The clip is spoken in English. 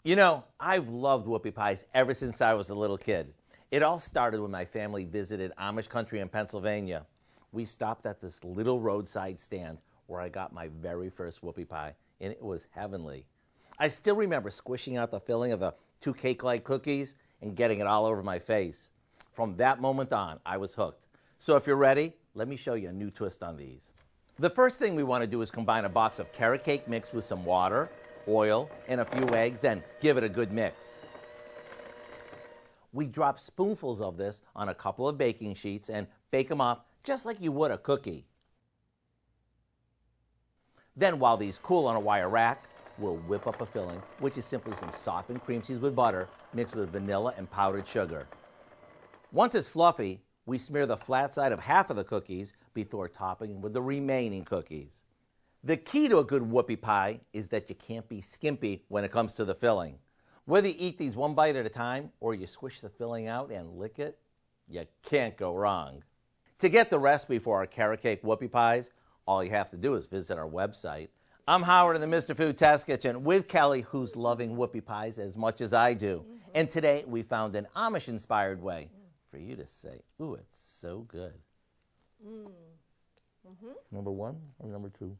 You know, I've loved whoopie pies ever since I was a little kid. It all started when my family visited Amish country in Pennsylvania. We stopped at this little roadside stand where I got my very first whoopie pie, and it was heavenly. I still remember squishing out the filling of the two cake-like cookies and getting it all over my face. From that moment on, I was hooked. So if you're ready, let me show you a new twist on these. The first thing we want to do is combine a box of carrot cake mixed with some water, oil, and a few eggs, then give it a good mix. We drop spoonfuls of this on a couple of baking sheets and bake them off just like you would a cookie. Then while these cool on a wire rack, we'll whip up a filling, which is simply some softened cream cheese with butter mixed with vanilla and powdered sugar. Once it's fluffy, we smear the flat side of half of the cookies before topping with the remaining cookies. The key to a good whoopie pie is that you can't be skimpy when it comes to the filling. Whether you eat these one bite at a time or you squish the filling out and lick it, you can't go wrong. To get the recipe for our carrot cake whoopie pies, all you have to do is visit our website. I'm Howard in the Mr. Food Test Kitchen with Kelly, who's loving whoopie pies as much as I do. And today we found an Amish-inspired way for you to say, ooh, it's so good. Number one or number two?